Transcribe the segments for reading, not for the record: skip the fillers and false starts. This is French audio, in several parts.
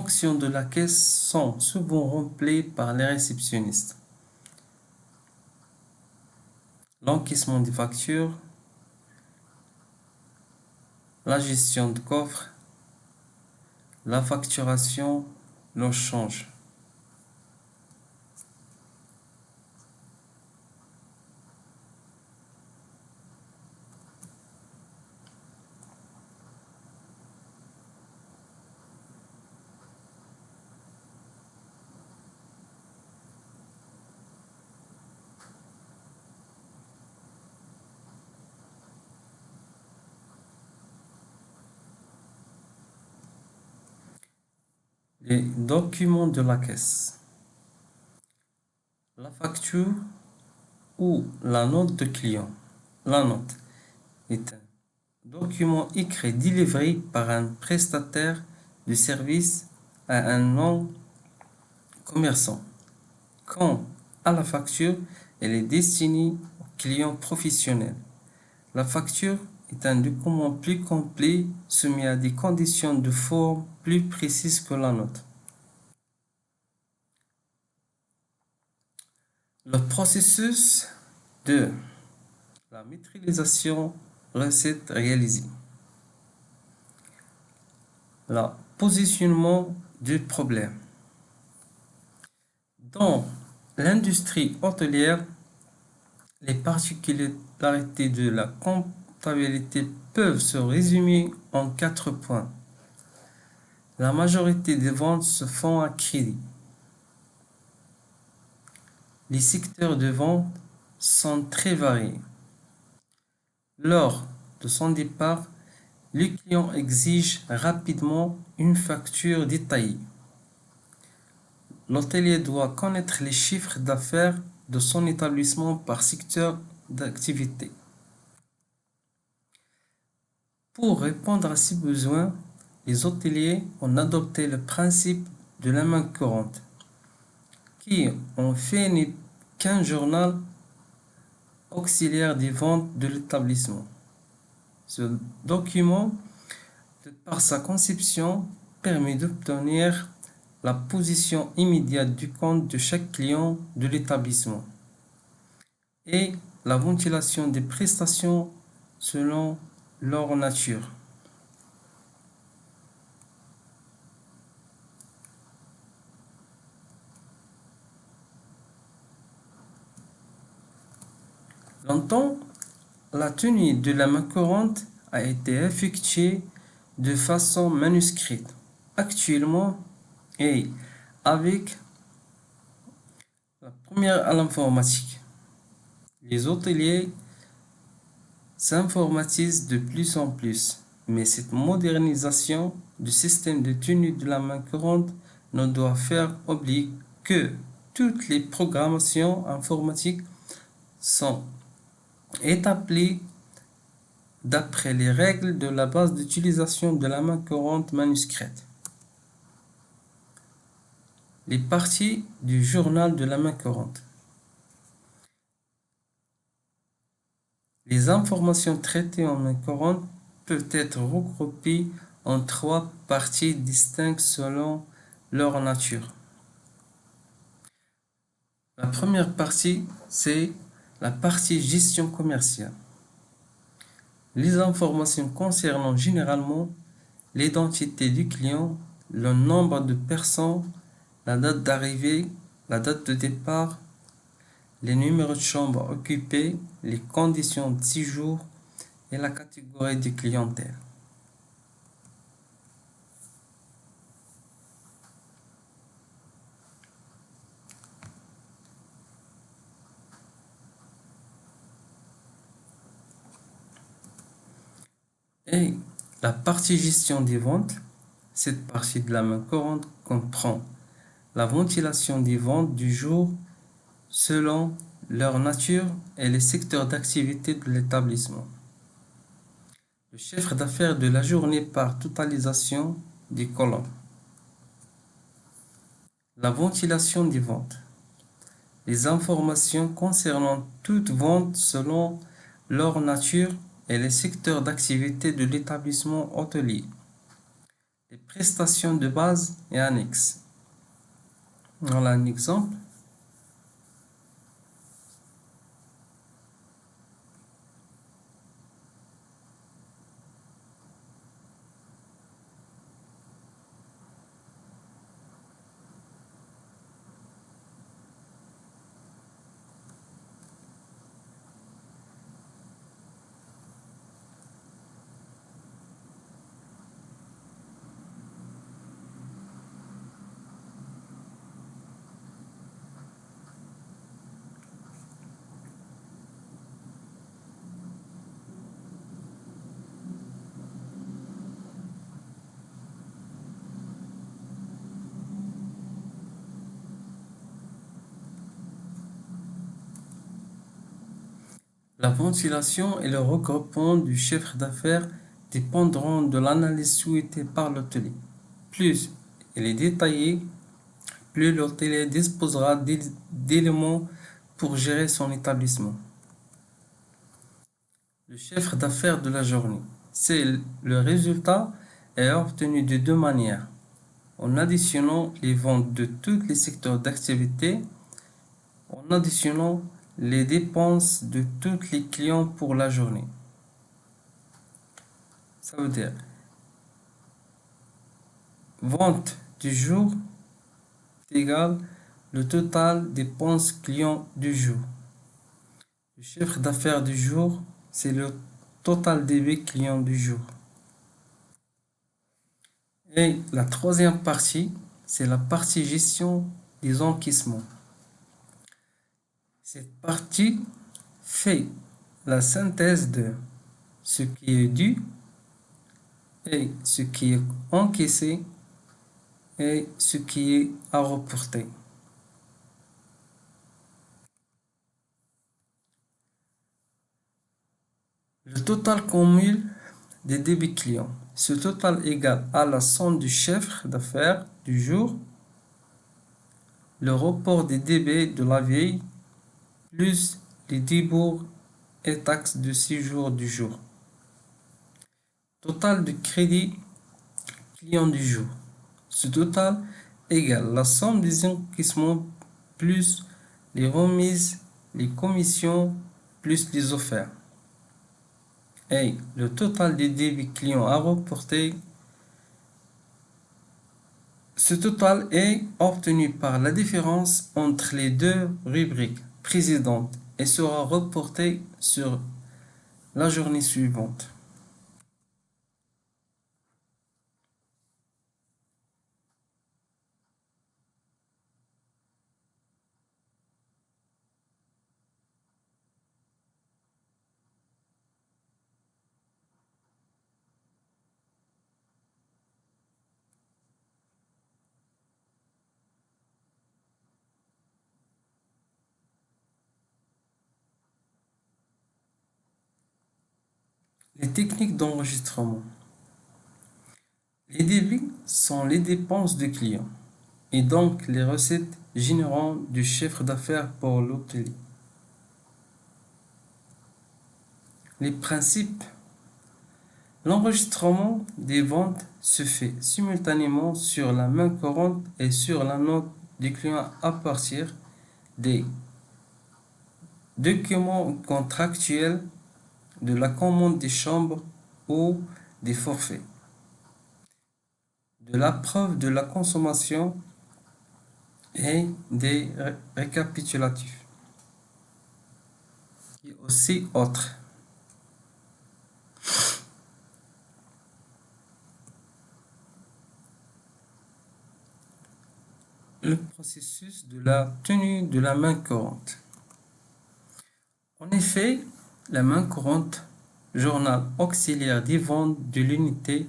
fonctions de la caisse sont souvent remplies par les réceptionnistes. L'encaissement des factures, la gestion de coffre, la facturation, le change. Les documents de la caisse. La facture ou la note de client. La note est un document écrit délivré par un prestataire de service à un non-commerçant. Quant à la facture, elle est destinée aux clients professionnels. La facture est un document plus complet soumis à des conditions de forme plus précises que la note. Le processus de la maîtrisation recette réalisée. Le positionnement du problème. Dans l'industrie hôtelière, les particularités de la comptabilité peuvent se résumer en 4 points. La majorité des ventes se font à crédit. Les secteurs de vente sont très variés. Lors de son départ, le client exige rapidement une facture détaillée. L'hôtelier doit connaître les chiffres d'affaires de son établissement par secteur d'activité. Pour répondre à ces besoins, les hôteliers ont adopté le principe de la main courante, qui en fait n'est qu'un journal auxiliaire des ventes de l'établissement. Ce document, de par sa conception, permet d'obtenir la position immédiate du compte de chaque client de l'établissement et la ventilation des prestations selon leur nature. Longtemps, la tenue de la main courante a été effectuée de façon manuscrite. Actuellement, et avec la première à l'informatique, les hôteliers s'informatisent de plus en plus, mais cette modernisation du système de tenue de la main courante ne doit faire oublier que toutes les programmations informatiques sont établies d'après les règles de la base d'utilisation de la main courante manuscrite. Les parties du journal de la main courante. Les informations traitées en main courante peuvent être regroupées en 3 parties distinctes selon leur nature. La première partie, c'est la partie gestion commerciale. Les informations concernant généralement l'identité du client, le nombre de personnes, la date d'arrivée, la date de départ, les numéros de chambre occupés, les conditions de séjour et la catégorie de clientèle. Et la partie gestion des ventes, cette partie de la main courante comprend la ventilation des ventes du jour selon leur nature et les secteurs d'activité de l'établissement. Le chiffre d'affaires de la journée par totalisation des colonnes. La ventilation des ventes. Les informations concernant toute vente selon leur nature et les secteurs d'activité de l'établissement hôtelier. les prestations de base et annexes. Voilà un exemple. La ventilation et le regroupement du chiffre d'affaires dépendront de l'analyse souhaitée par l'hôtelier. Plus elle est détaillée, plus l'hôtelier disposera d'éléments pour gérer son établissement. Le chiffre d'affaires de la journée. C'est le résultat est obtenu de deux manières. En additionnant les ventes de tous les secteurs d'activité, en additionnant les dépenses de tous les clients pour la journée. Ça veut dire vente du jour égale le total dépenses clients du jour. Le chiffre d'affaires du jour, c'est le total débit client du jour. Et la troisième partie, c'est la partie gestion des encaissements. Cette partie fait la synthèse de ce qui est dû et ce qui est encaissé et ce qui est à reporter. Le total cumul des débits clients. Ce total égale à la somme du chiffre d'affaires du jour, le report des débits de la veille, plus les débours et taxes de séjour du jour. Total de crédit client du jour. Ce total égale la somme des encaissements plus les remises, les commissions plus les offertes. Et le total des débits clients à reporter. Ce total est obtenu par la différence entre les deux rubriques précédentes et sera reporté sur la journée suivante. Les techniques d'enregistrement. Les débits sont les dépenses du client et donc les recettes générant du chiffre d'affaires pour l'hôtelier. Les principes. L'enregistrement des ventes se fait simultanément sur la main courante et sur la note du client à partir des documents contractuels, de la commande des chambres ou des forfaits, de la preuve de la consommation et des récapitulatifs. Et aussi autres. Le processus de la tenue de la main courante. En effet, la main courante, journal auxiliaire des ventes de l'unité,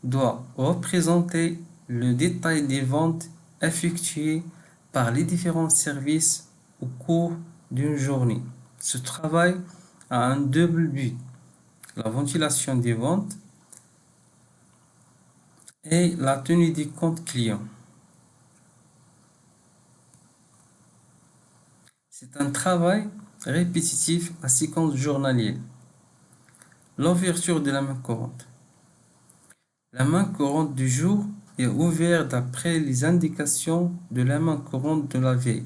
doit représenter le détail des ventes effectuées par les différents services au cours d'une journée. Ce travail a un double but, la ventilation des ventes et la tenue des comptes clients. C'est un travail répétitif à séquence journalière. L'ouverture de la main courante. La main courante du jour est ouverte d'après les indications de la main courante de la veille.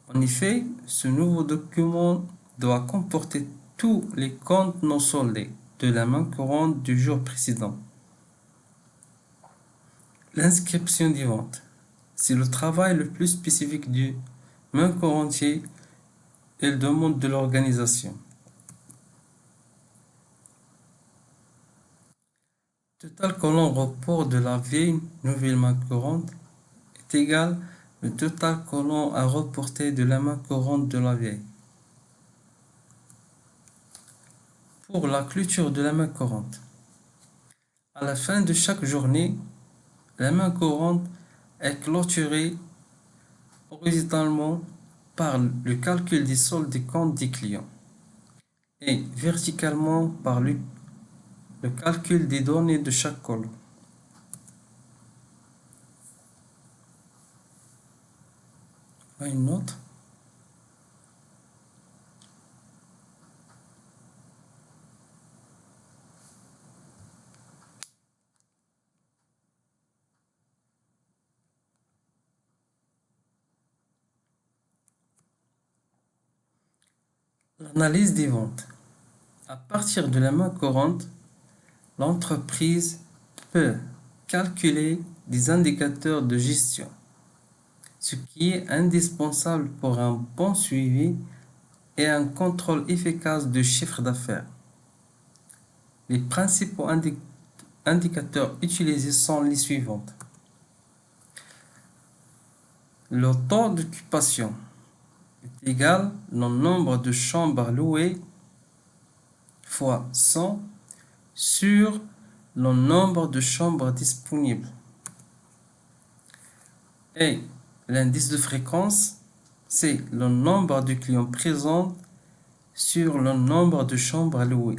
En effet, ce nouveau document doit comporter tous les comptes non soldés de la main courante du jour précédent. L'inscription des ventes. C'est le travail le plus spécifique du main courantier et le demande de l'organisation. Total colonne report de la vieille nouvelle main courante est égal au total colonne à reporter de la main courante de la vieille. Pour la clôture de la main courante. À la fin de chaque journée, la main courante est clôturée horizontalement par le calcul des soldes des comptes des clients et verticalement par le calcul des données de chaque colonne. Une note. L'analyse des ventes. À partir de la main courante, l'entreprise peut calculer des indicateurs de gestion, ce qui est indispensable pour un bon suivi et un contrôle efficace du chiffre d'affaires. Les principaux indicateurs utilisés sont les suivants. Le taux d'occupation est égal au nombre de chambres louées fois 100 sur le nombre de chambres disponibles. Et l'indice de fréquence, c'est le nombre de clients présents sur le nombre de chambres louées.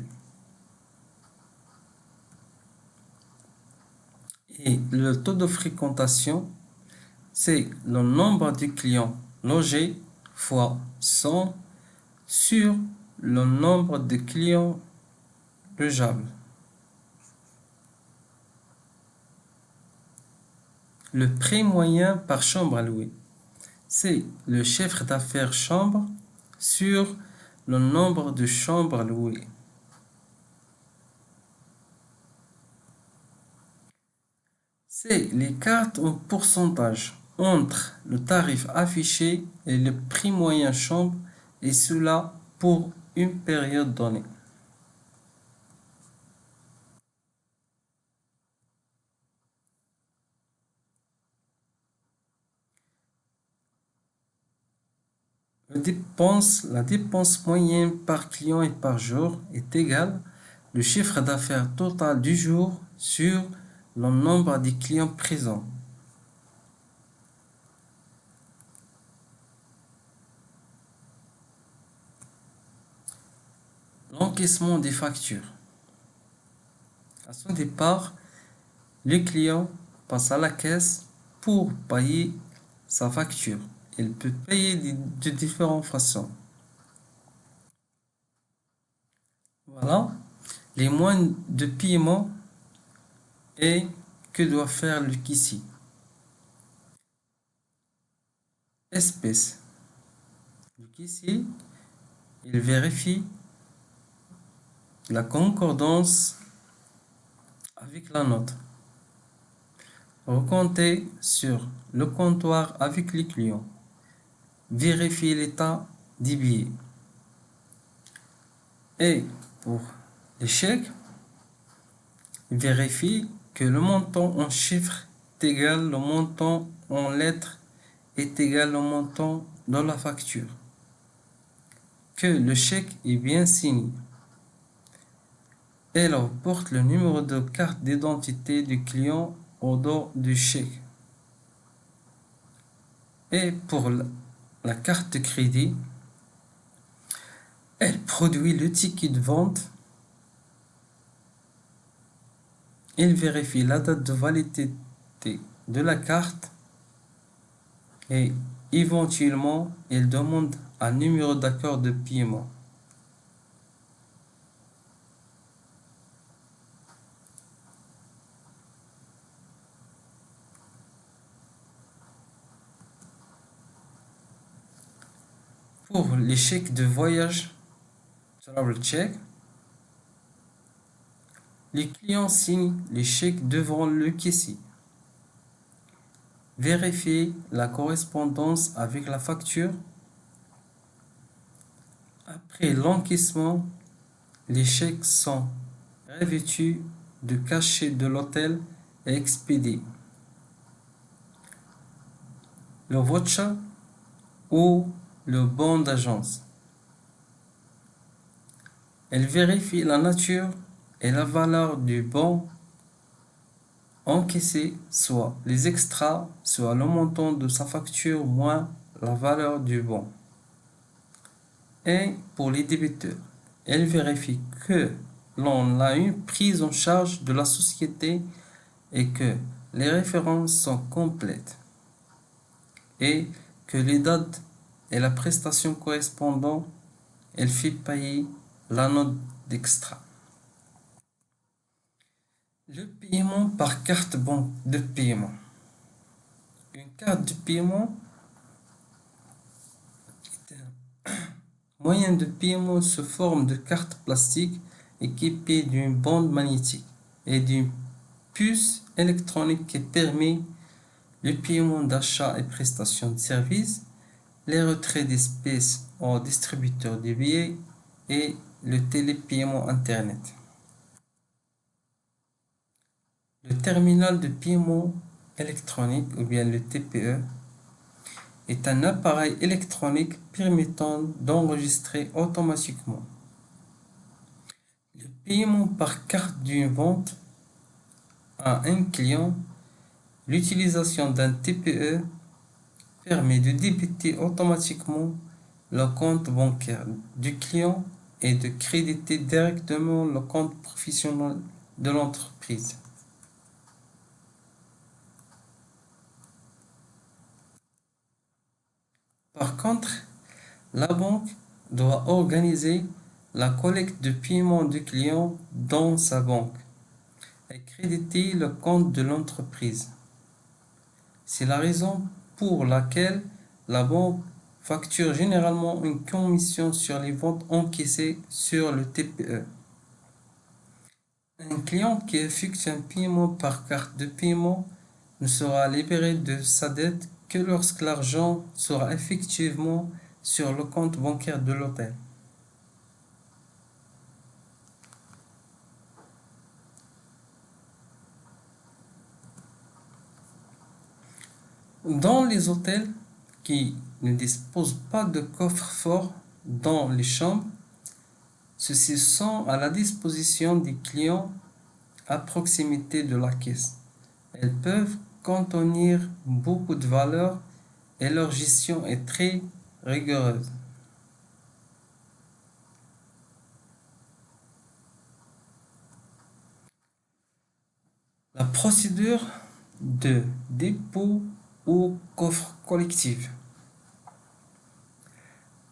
Et le taux de fréquentation, c'est le nombre de clients logés fois 100 sur le nombre de clients logeables. Le prix moyen par chambre louée, c'est le chiffre d'affaires chambre sur le nombre de chambres louées. C'est l'écart en pourcentage entre le tarif affiché et le prix moyen chambre, et cela pour une période donnée. La dépense moyenne par client et par jour est égale au chiffre d'affaires total du jour sur le nombre de clients présents. L'encaissement des factures. À son départ, le client passe à la caisse pour payer sa facture. Il peut payer de différentes façons. Voilà les moyens de paiement et que doit faire le caissier. Espèce. Le caissier, il vérifie la concordance avec la note. Recompter sur le comptoir avec les clients. Vérifier l'état des billets. Et pour les chèques, vérifie que le montant en chiffres est égal au montant en lettres est égal au montant dans la facture. Que le chèque est bien signé. Elle reporte le numéro de carte d'identité du client au dos du chèque. Et pour la carte de crédit, elle produit le ticket de vente. Elle vérifie la date de validité de la carte et éventuellement, elle demande un numéro d'accord de paiement. Pour les chèques de voyage, travel check, les clients signent les chèques devant le caissier. Vérifiez la correspondance avec la facture. Après l'encaissement, les chèques sont revêtus de cachet de l'hôtel et expédiés. Le voucher ou le bon d'agence. Elle vérifie la nature et la valeur du bon encaissé, soit les extras, soit le montant de sa facture moins la valeur du bon. Et pour les débiteurs, elle vérifie que l'on a une prise en charge de la société et que les références sont complètes et que les dates et la prestation correspondant, elle fait payer la note d'extra. Le paiement par carte banque de paiement. Une carte de paiement est un moyen de paiement sous forme de carte plastique équipée d'une bande magnétique et d'une puce électronique qui permet le paiement d'achats et prestations de services, les retraits d'espèces au distributeur de billets et le télépaiement Internet. Le terminal de paiement électronique, ou bien le TPE, est un appareil électronique permettant d'enregistrer automatiquement le paiement par carte d'une vente à un client. L'utilisation d'un TPE permet de débiter automatiquement le compte bancaire du client et de créditer directement le compte professionnel de l'entreprise. Par contre, la banque doit organiser la collecte de paiement du client dans sa banque et créditer le compte de l'entreprise. C'est la raison pour laquelle la banque facture généralement une commission sur les ventes encaissées sur le TPE. Un client qui effectue un paiement par carte de paiement ne sera libéré de sa dette que lorsque l'argent sera effectivement sur le compte bancaire de l'hôtel. Dans les hôtels qui ne disposent pas de coffre-fort dans les chambres, ceux-ci sont à la disposition des clients à proximité de la caisse. Elles peuvent contenir beaucoup de valeur et leur gestion est très rigoureuse. La procédure de dépôt au coffre collectif.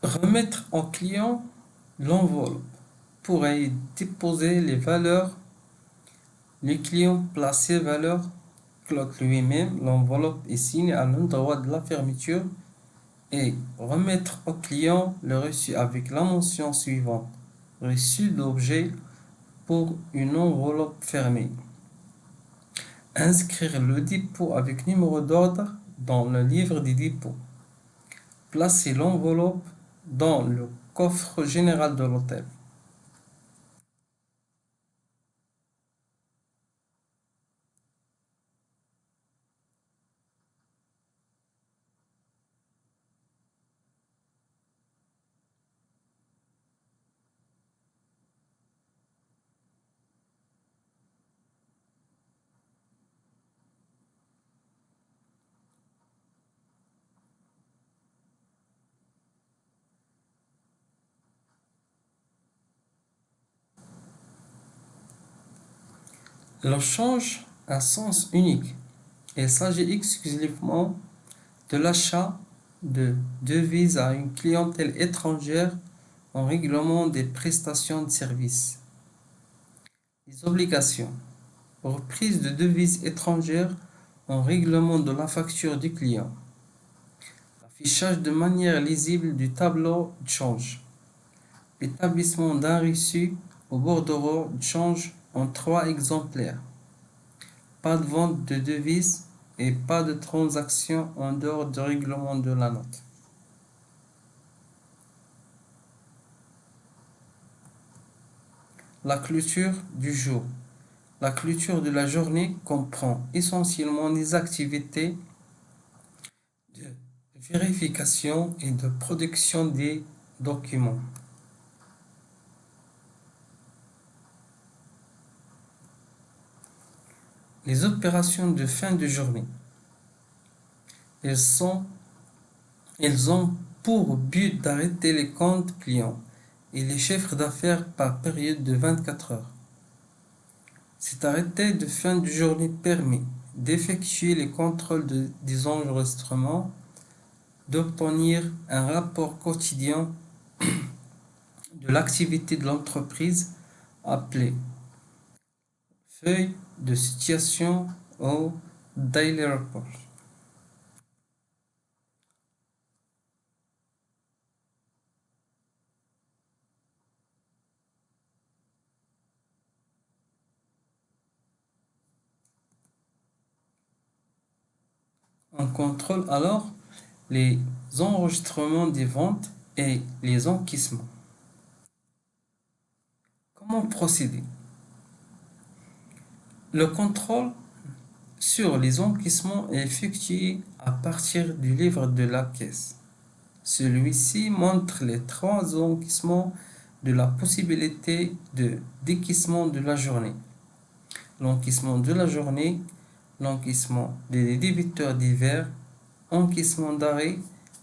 Remettre au client l'enveloppe pour y déposer les valeurs. Le client place ses valeurs, cloque lui-même, l'enveloppe est signée à l'endroit de la fermeture et remettre au client le reçu avec la mention suivante: reçu d'objet pour une enveloppe fermée. Inscrire le dépôt avec numéro d'ordre dans le livre des dépôts. Placer l'enveloppe dans le coffre général de l'hôtel. Le change a un sens unique. Il s'agit exclusivement de l'achat de devises à une clientèle étrangère en règlement des prestations de services. Les obligations. Reprise de devises étrangères en règlement de la facture du client. La Fichage de manière lisible du tableau de change. Établissement d'un reçu au bordereau de change en 3 exemplaires. Pas de vente de devises et pas de transaction en dehors du règlement de la note. La clôture du jour. La clôture de la journée comprend essentiellement les activités de vérification et de production des documents. Les opérations de fin de journée. Elles ont pour but d'arrêter les comptes clients et les chiffres d'affaires par période de 24 heures. Cet arrêté de fin de journée permet d'effectuer les contrôles des enregistrements, d'obtenir un rapport quotidien de l'activité de l'entreprise appelé feuille de situation ou daily report. On contrôle alors les enregistrements des ventes et les encaissements. Comment procéder? Le contrôle sur les encaissements est effectué à partir du livre de la caisse. Celui-ci montre les 3 encaissements de la possibilité de décaissement de la journée. L'encaissement de la journée, l'encaissement des débiteurs divers, encaissement d'arrêt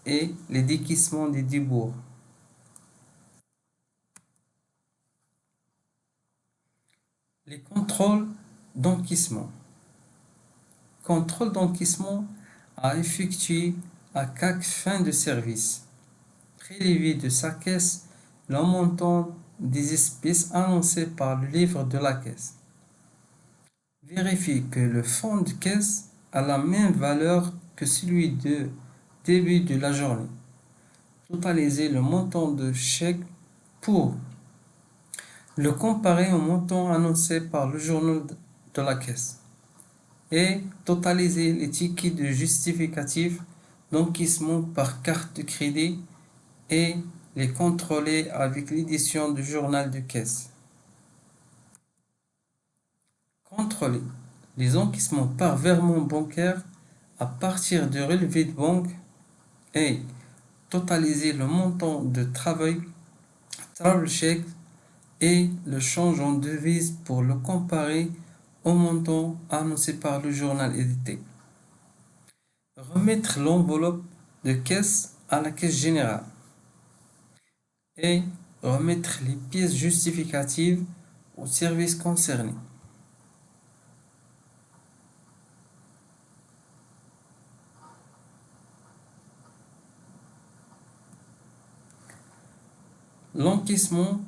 et les décaissements des débours. Les contrôles d'encaissement. Contrôle d'encaissement à effectuer à chaque fin de service. Prélever de sa caisse le montant des espèces annoncées par le livre de la caisse. Vérifier que le fonds de caisse a la même valeur que celui de début de la journée. Totaliser le montant de chèque pour le comparer au montant annoncé par le journal de la caisse. Et totaliser les tickets de justificatif d'encaissement par carte de crédit et les contrôler avec l'édition du journal de caisse. Contrôler les encaissements par virement bancaire à partir de relevés de banque et totaliser le montant de travail, travel check et le change en devise pour le comparer au montant annoncé par le journal édité. Remettre l'enveloppe de caisse à la caisse générale et remettre les pièces justificatives au service concerné. L'encaissement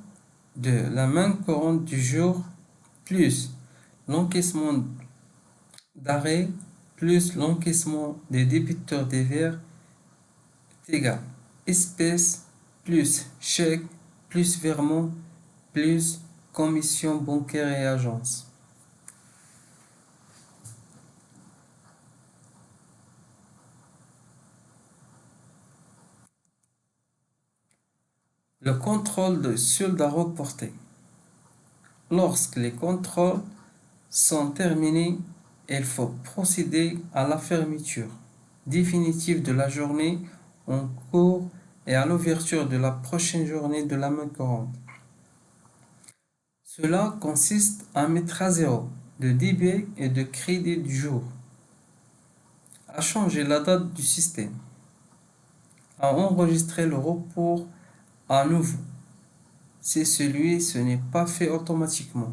de la main courante du jour plus l'encaissement d'arrêt plus l'encaissement des débiteurs divers est égal espèces plus chèque plus virement plus commission bancaire et agence. Le contrôle de solde à reporter. Lorsque les contrôles sont terminés, il faut procéder à la fermeture définitive de la journée en cours et à l'ouverture de la prochaine journée de la main courante. Cela consiste à mettre à zéro le débit et de crédit du jour, à changer la date du système, à enregistrer le report à nouveau si ce n'est pas fait automatiquement.